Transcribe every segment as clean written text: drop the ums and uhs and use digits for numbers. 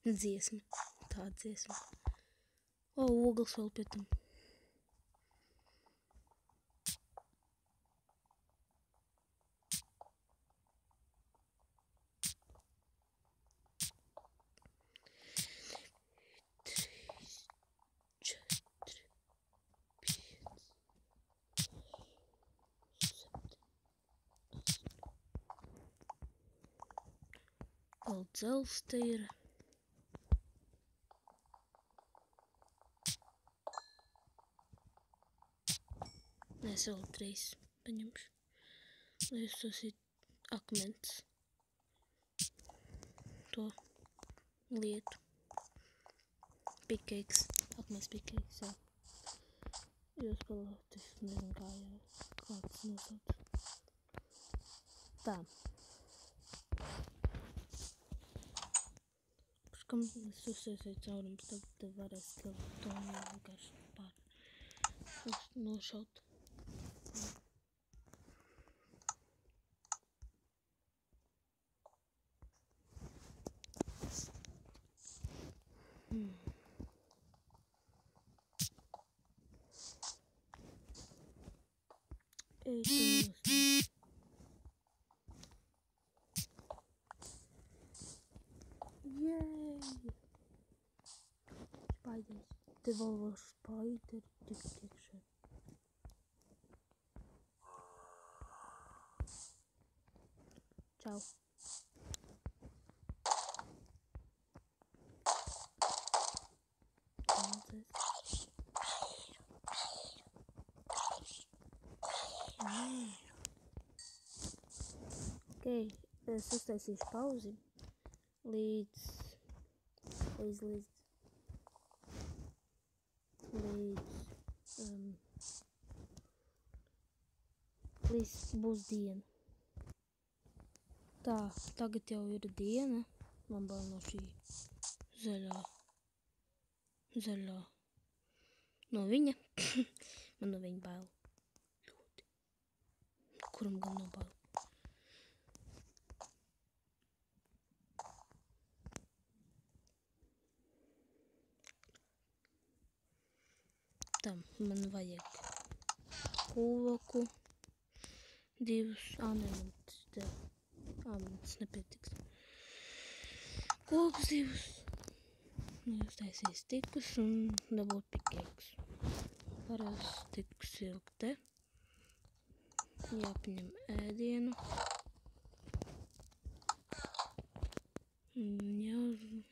dziesma. Tā dziesma. O, ogles vēl pie tam. Vēl dzels te ir. Nē, es vēl 3 paņemšu. Lai es tos ir akmens. To lietu. Pikeiks. Akmens pikeiks, jā. Jūs palāt, es nezinu kā jau. Kā tas nosauc. Tā. Kam es uzsēsēju caurums, tad varēs to vienkārši nošaut. Ej, tu nost. Yay! Spiders. Te vēl var spider tikt iekšā. Čau. Ok, es uztaisīšu pauzi līdz būs diena. Tā, tagad jau ir diena. Man bail no šī zaļā. No viņa. Man no viņa bail. Ļoti. Kuram gan no bail? Tam man vajag koku. 2. Man tas nepietiks. Kokus 2. Uztaisīs tikus un dabūt pikeikus. Parās tikus ilg te. Jāpaņem ēdienu.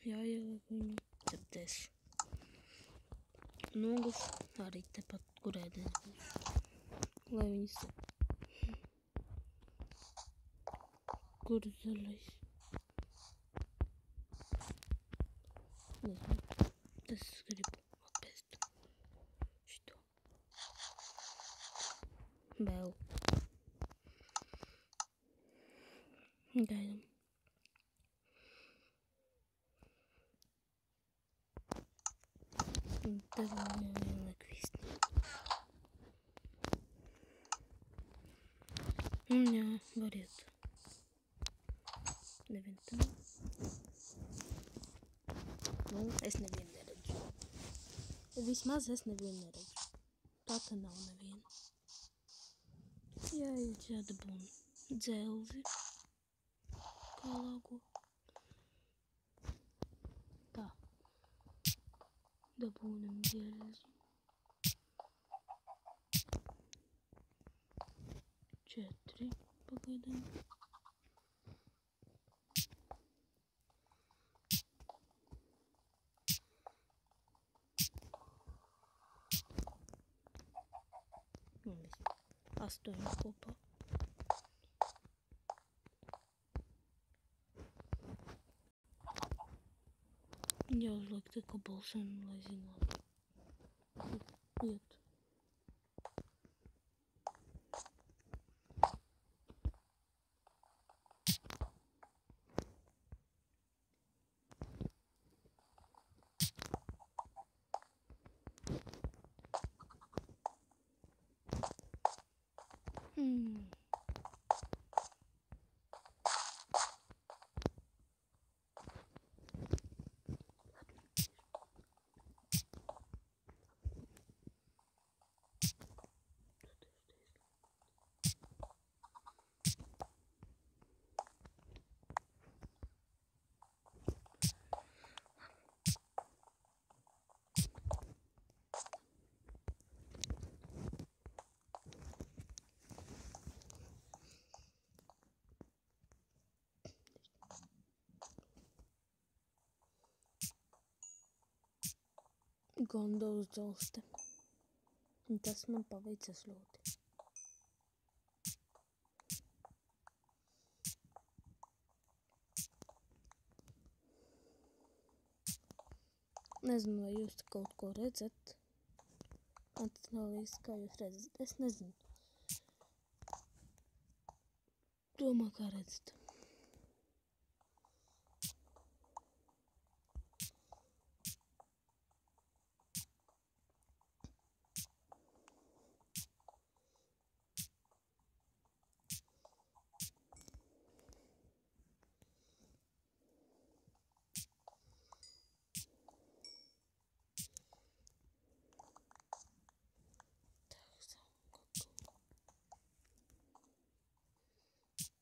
Jāieliek viņu. Tad es nogus arī tepat, kur ēdienas būs. Lai viņi sap. Kur zaļais? Nezinu. Tas gribu apēst. Šito. Vēl. Gaidam. Un te vēl jāieliek visti. Un jā, var iet. Nevien tā. Nu, es nevienu neredzu. Vismaz es nevienu neredzu. Tā te nav neviena. Jādabūn dzelzi. Kā lāgo. Tā. Dabūnam dzelzi. 4. Pagaidām. Un viss. 8 kopā. Jāuzliek te kabulsenu, lai zinātu. Iet. Gondolas dzelzte. Un tas man paveicies ļoti. Nezinu, vai jūs kaut ko redzat. Analīzes, kā jūs redzat. Es nezinu. Domā, kā redzat.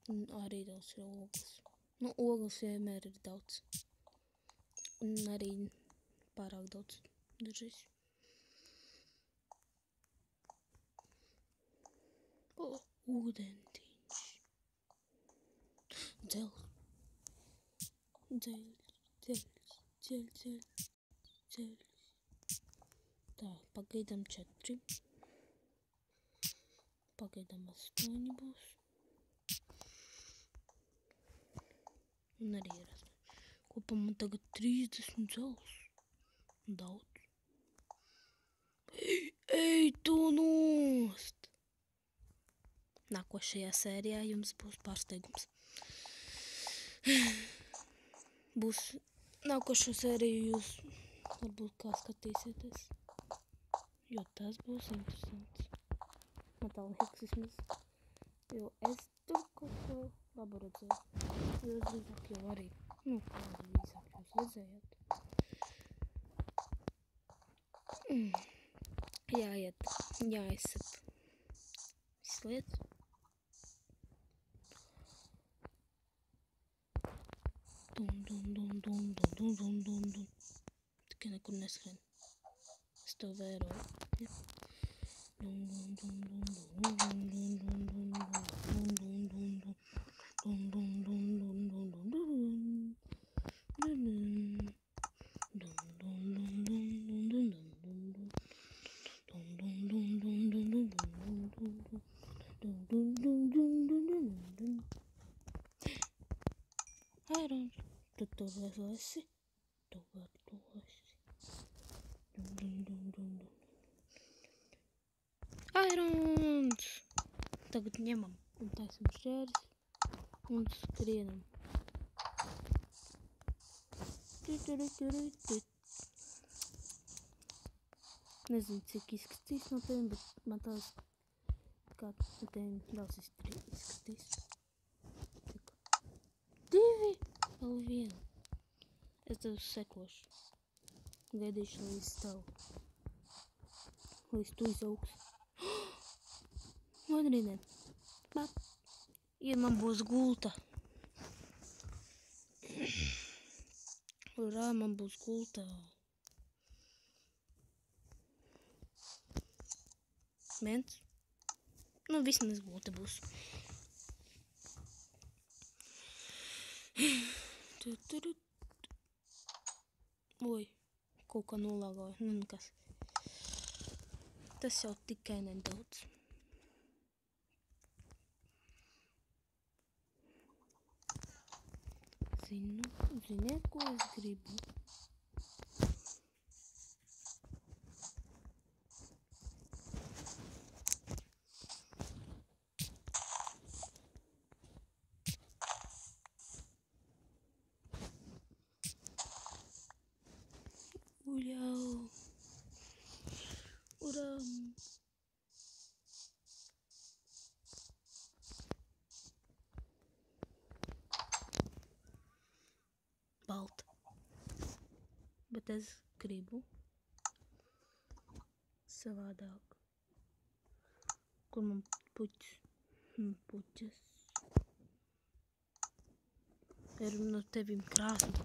Un arī daudz ir ogas. Nu, ogas vienmēr ir daudz. Un arī pārāk daudz dažreiz. O, ūdentiņš. Dzeļs. Tā, pagaidām 4. Pagaidām 8 būs. Un arī ir 8. Kopā man tagad 30 dzelzs. Daudz. Ej, tu nost! Nākošajā sērijā jums būs pārsteigums. Būs nākošo sēriju jūs varbūt kā skatīsieties. Jo tas būs interesants. Man tā liekas vismaz. Jo es tur kaut ko labu redzēju. Jūs drīzāk jau arī. Nu, kādu drīzāk jūs redzējāt. Jāiet, jāizsap. Viss lietas. Dun. Tikai nekur neskrien. Es to vēroju. Ja. Iron, tu to esi. Tu var to esi. Irons! Tagad ņemam un taisam šķērs un skrienam. Nezinu, cik izskatīs no tiem, bet man tās kā no tiem daudz izskatīs. 2, vēl 1. Es tev sekošu. Gaidīšu līdz tavu. Līdz tu izaugs. Man arī ne. Ja man būs gulta. Urā, man būs gulta. Viens. Nu, vismaz gulta būs. Oi, kaut kā nolāgoju. Nu, nekas. Tas jau tikai nedaudz. Ziniet, ko es gribu? Uļau. Uram. Balta. Bet es gribu savādāk. Kur man puķas? Ir no tevim krāsni.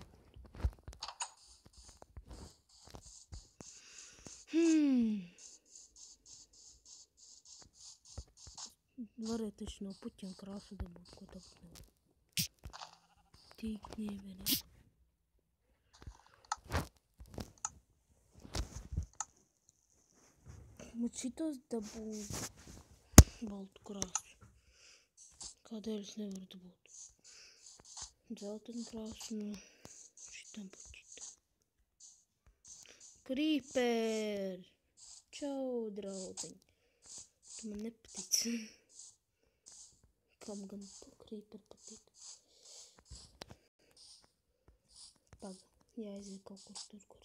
Varētu taču no puķiem krāsu dabūt, ko tagad nevar. Tik nevarēt. varbūt šitos dabūju baltu krāsu. Kādēļ es nevaru dabūt dzeltenu krāsu no šitam puķitam? Creeper! Čau, draudziņ! Tu man nepatic. Kam gan creeper patīk? Paga, jāaiziet kaut kur tur, kur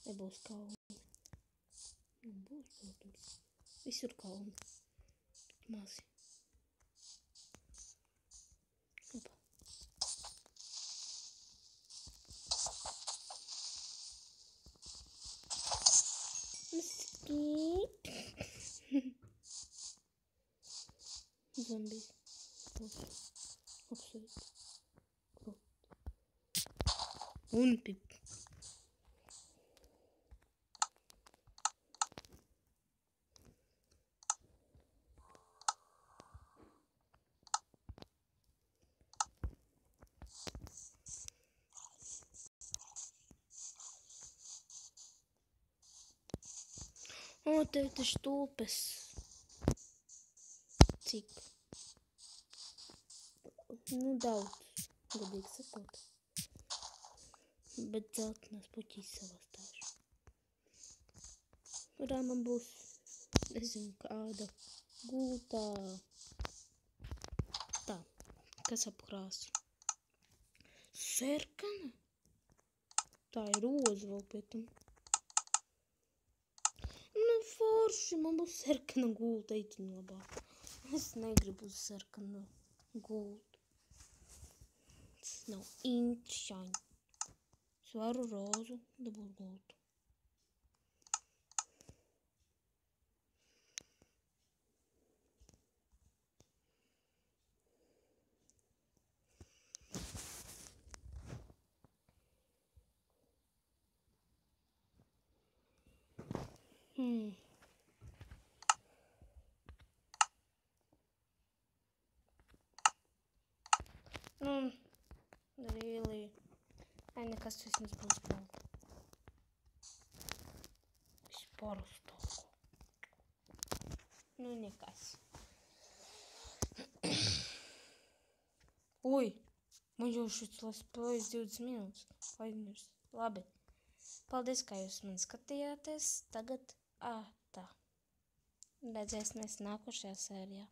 nebūs kalni. Būs, protams. Visur kalni. Mazi. Opa. Zombijs. Apsveic. Un pip. O, tev taču tulpes. Cik? Nu, daudz, godīgi sakot. Bet dzeltenās puķīs savastāšu. Kurā man būs, nezinu, kāda gultā. Tā, kas apkrāsa? Sarkana? Tā ir roza vēl pie tam. Nu, forši, man būs sarkana gulta, itiņ labāk. Es negribu uz sarkanu gultu. Tas nav interesanti. Es varu rozu dabūt gultu. Really. Ai, nekas vismaz būs balta. Vispār uz talku. Nu, nekas. Ui, man jau šis spēlēs 20 minūtes. Aizmirs. Labi. Paldies, ka jūs man skatījāties. Tagad, tā. Redzēsimies nākošajā sērijā.